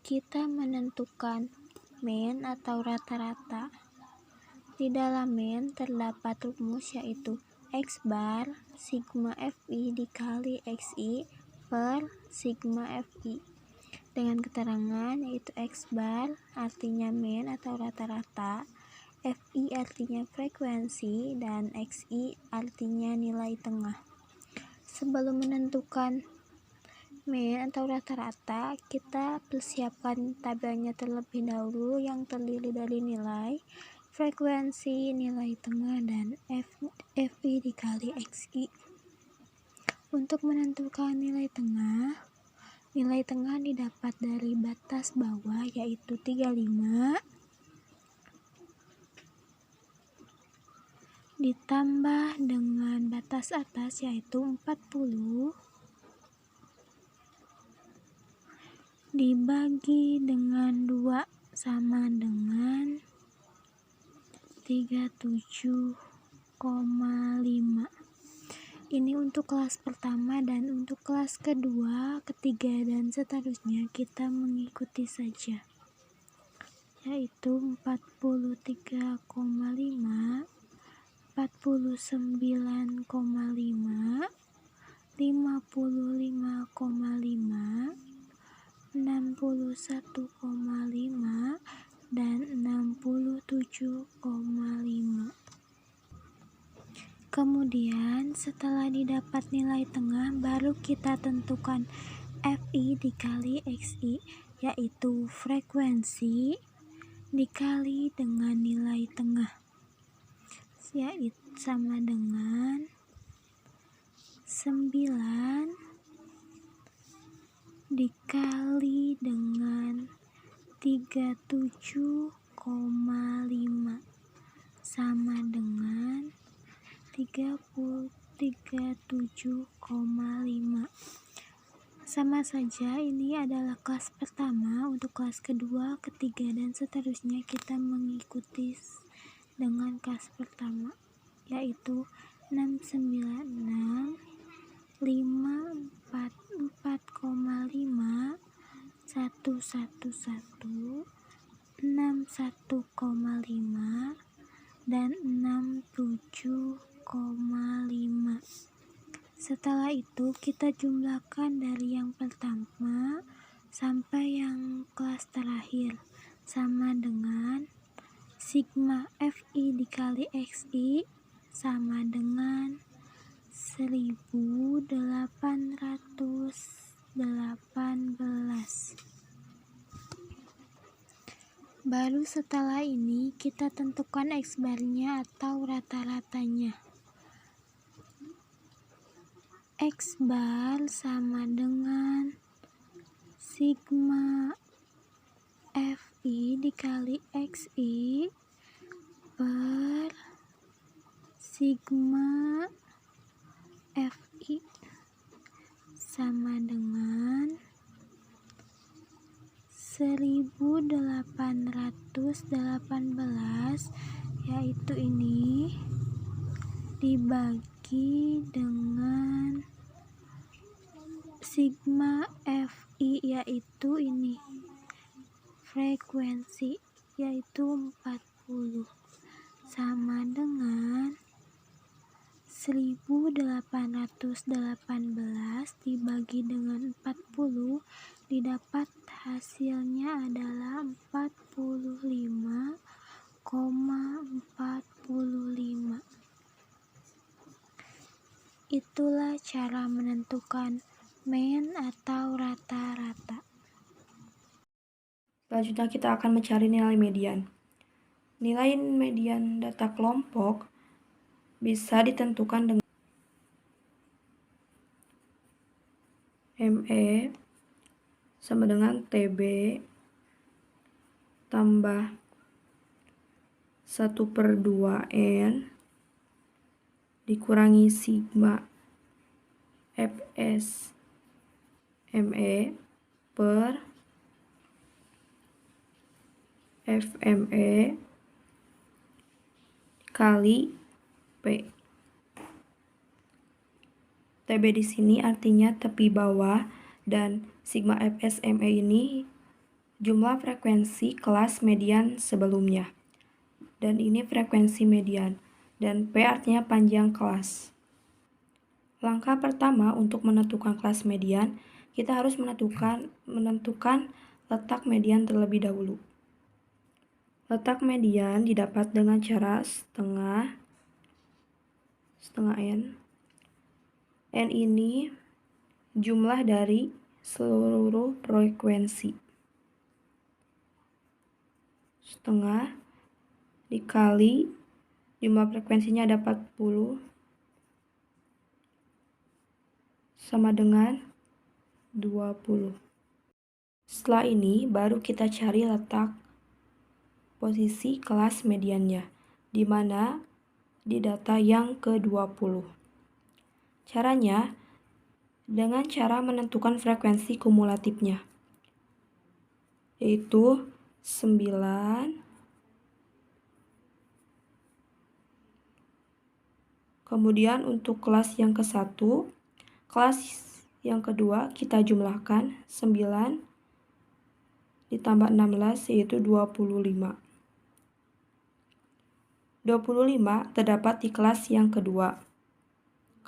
kita menentukan mean atau rata-rata. Di dalam mean terdapat rumus yaitu X bar sigma Fi dikali Xi per sigma Fi. Dengan keterangan yaitu X bar artinya mean atau rata-rata, Fi artinya frekuensi, dan Xi artinya nilai tengah. Sebelum menentukan mean atau rata-rata, kita persiapkan tabelnya terlebih dahulu yang terdiri dari nilai, frekuensi, nilai tengah, dan Fi dikali Xi. Untuk menentukan nilai tengah didapat dari batas bawah yaitu 35 ditambah dengan batas atas yaitu 40 dibagi dengan 2 sama dengan 37,5. Ini untuk kelas pertama, dan untuk kelas kedua, ketiga, dan seterusnya kita mengikuti saja, yaitu 43,5, 49,5, 55,5, 61,5, dan 67,5. Kemudian setelah didapat nilai tengah, baru kita tentukan Fi dikali Xi, yaitu frekuensi dikali dengan nilai tengah, yaitu sama dengan 9 dikali dengan 37,5 sama dengan 37,5. Sama saja, ini adalah kelas pertama. Untuk kelas kedua, ketiga, dan seterusnya kita mengikuti dengan kelas pertama, yaitu 696, 544,5, 111, 61,5, dan 67,5. Setelah itu kita jumlahkan dari yang pertama sampai yang kelas terakhir, sama dengan sigma Fi dikali Xi sama dengan 1818. Baru setelah ini kita tentukan X barnya atau rata-ratanya. X bar sama dengan sigma Fi dikali Xi per sigma Fi sama dengan 1818, yaitu ini dibagi dengan sigma Fi, yaitu ini frekuensi, yaitu 40, sama dengan 1818 dibagi dengan 40, didapat hasilnya adalah 45,45. Itulah cara menentukan mean atau rata-rata. Selanjutnya kita akan mencari nilai median. Nilai median data kelompok bisa ditentukan dengan ME sama dengan TB tambah 1/2N dikurangi sigma Fs ME per Fme kali P. TB di sini artinya tepi bawah, dan sigma Fs ME ini jumlah frekuensi kelas median sebelumnya. Dan ini frekuensi median. Dan P artinya panjang kelas. Langkah pertama untuk menentukan kelas median, kita harus menentukan letak median terlebih dahulu. Letak median didapat dengan cara setengah N. N ini jumlah dari seluruh frekuensi. Setengah dikali jumlah frekuensinya ada 40 sama dengan 20. Setelah ini baru kita cari letak posisi kelas mediannya, di mana di data yang ke-20. Caranya dengan cara menentukan frekuensi kumulatifnya, yaitu 9, kemudian untuk kelas yang ke-1, kelas yang kedua kita jumlahkan 9 ditambah 16 yaitu 25. 25 terdapat di kelas yang kedua,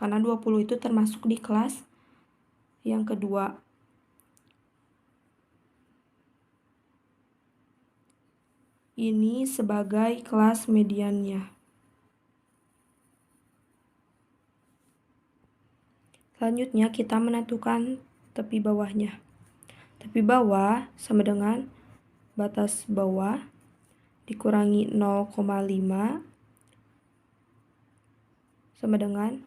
karena 20 itu termasuk di kelas yang kedua. Ini sebagai kelas mediannya. Selanjutnya kita menentukan tepi bawahnya. Tepi bawah sama dengan batas bawah dikurangi 0,5 sama dengan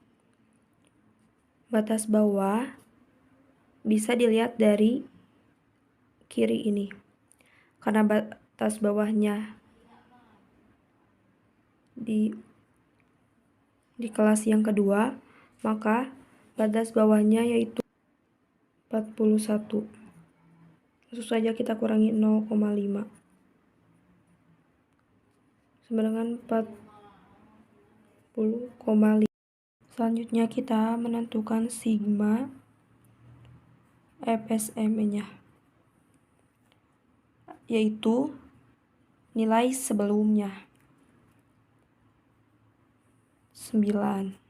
batas bawah bisa dilihat dari kiri ini. Karena batas bawahnya di kelas yang kedua, maka batas bawahnya yaitu 41. Langsung saja kita kurangi 0,5 sama dengan 40,5. Selanjutnya kita menentukan sigma FSM-nya, yaitu nilai sebelumnya 9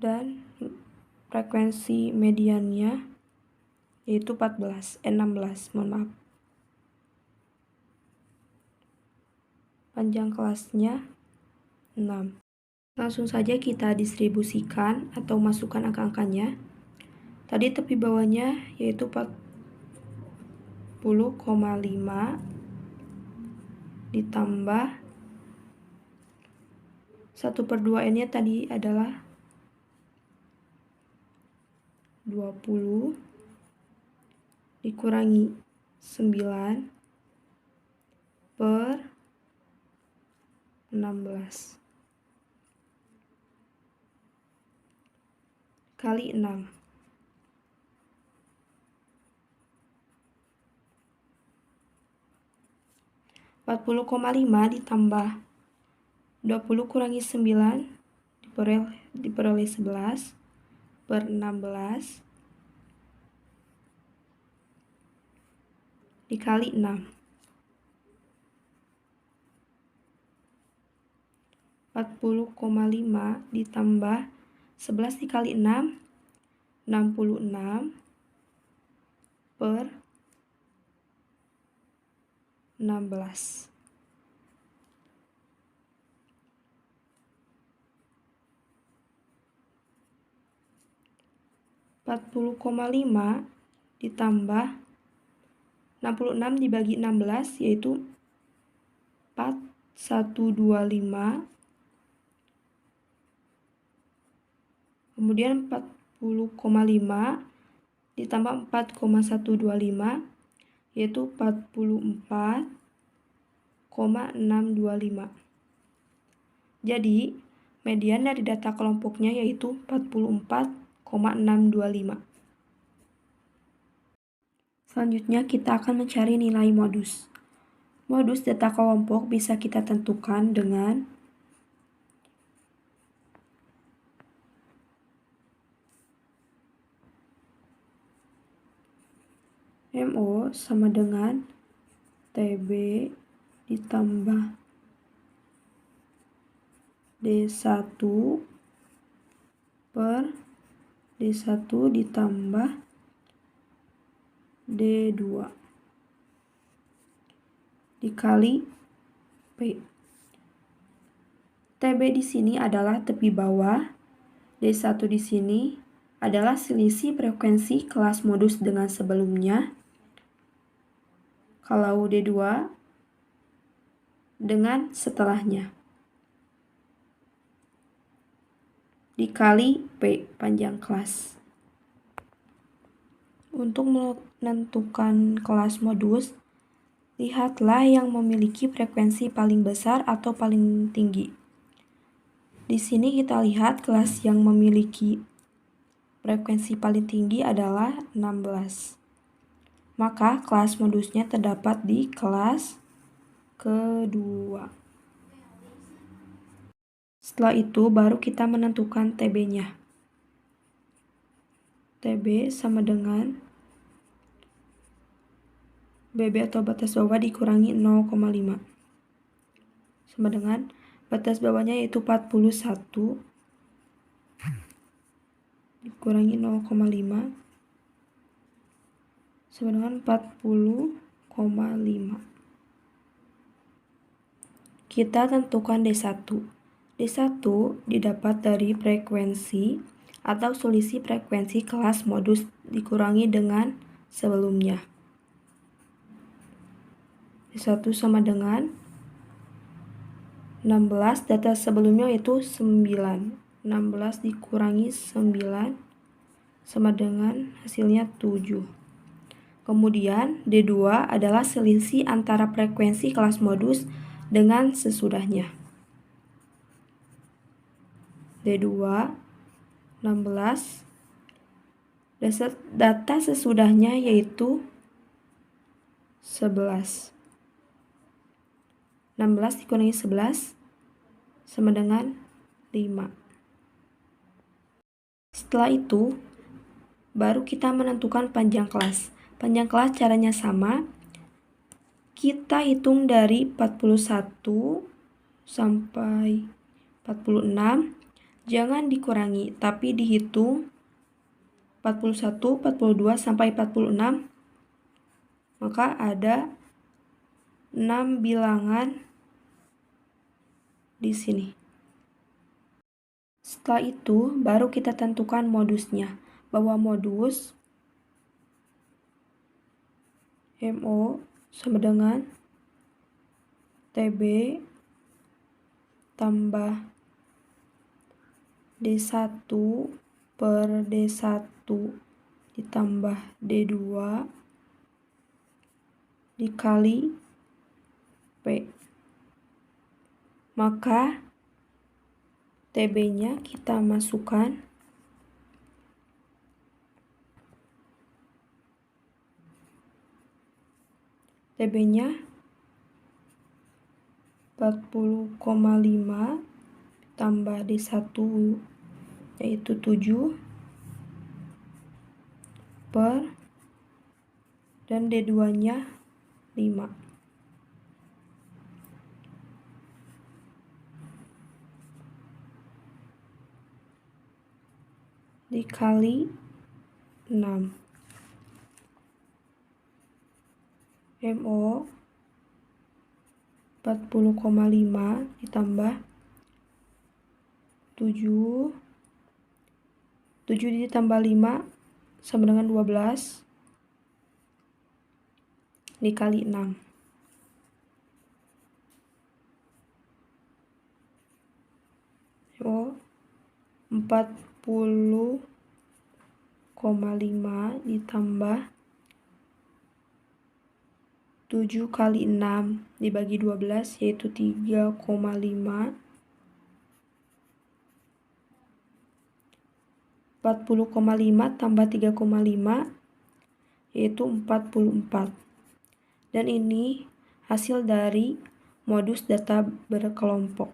dan frekuensi mediannya yaitu 16, mohon maaf. Panjang kelasnya 6. Langsung saja kita distribusikan atau masukkan angka-angkanya. Tadi tepi bawahnya yaitu 40,5 ditambah 1/2N-nya tadi adalah 20 dikurangi 9 per 16 kali 6. 40,5 ditambah 20 kurangi 9 diperoleh 11 per 16 dikali 6. 40,5 ditambah 11 dikali 6, 66 per 16. 40,5 ditambah 66 dibagi 16 yaitu 4125. Kemudian 40,5 ditambah 4,125 yaitu 44,625. Jadi, median dari data kelompoknya yaitu 44,625. Selanjutnya kita akan mencari nilai modus. Modus data kelompok bisa kita tentukan dengan MO sama dengan TB ditambah D1 per D1 ditambah D2 dikali P. TB di sini adalah tepi bawah, D1 di sini adalah selisih frekuensi kelas modus dengan sebelumnya. Kalau D2 dengan setelahnya. Dikali P, panjang kelas. Untuk menentukan kelas modus, lihatlah yang memiliki frekuensi paling besar atau paling tinggi. Di sini kita lihat kelas yang memiliki frekuensi paling tinggi adalah 16. Maka kelas modusnya terdapat di kelas kedua. Setelah itu baru kita menentukan TB-nya. TB sama dengan BB atau batas bawah dikurangi 0,5. Sama dengan batas bawahnya yaitu 41 dikurangi 0,5 sama dengan 40,5. Kita tentukan D1. D1 didapat dari frekuensi atau selisih frekuensi kelas modus dikurangi dengan sebelumnya. D1 sama dengan 16, data sebelumnya itu 9. 16 dikurangi 9 sama dengan hasilnya 7. Kemudian D2 adalah selisih antara frekuensi kelas modus dengan sesudahnya. D2 16, data sesudahnya yaitu 11. 16 dikurangi 11 sama dengan 5. Setelah itu, baru kita menentukan panjang kelas. Panjang kelas caranya sama. Kita hitung dari 41 sampai 46. Jangan dikurangi, tapi dihitung 41, 42 sampai 46. Maka ada 6 bilangan di sini. Setelah itu, baru kita tentukan modusnya. Bahwa modus MO sama dengan TB tambah D1 per D1 ditambah D2 dikali P. Maka TB-nya kita masukkan TB-nya 40,5 tambah D1 yaitu 7 per dan D2-nya 5. Dikali 6. MO 40,5 ditambah 7 ditambah 5 sama dengan 12 dikali 6. MO 40,5 ditambah 7 kali 6 dibagi 12 yaitu 3,5. 40,5 tambah 3,5 yaitu 44. Dan ini hasil dari modus data berkelompok.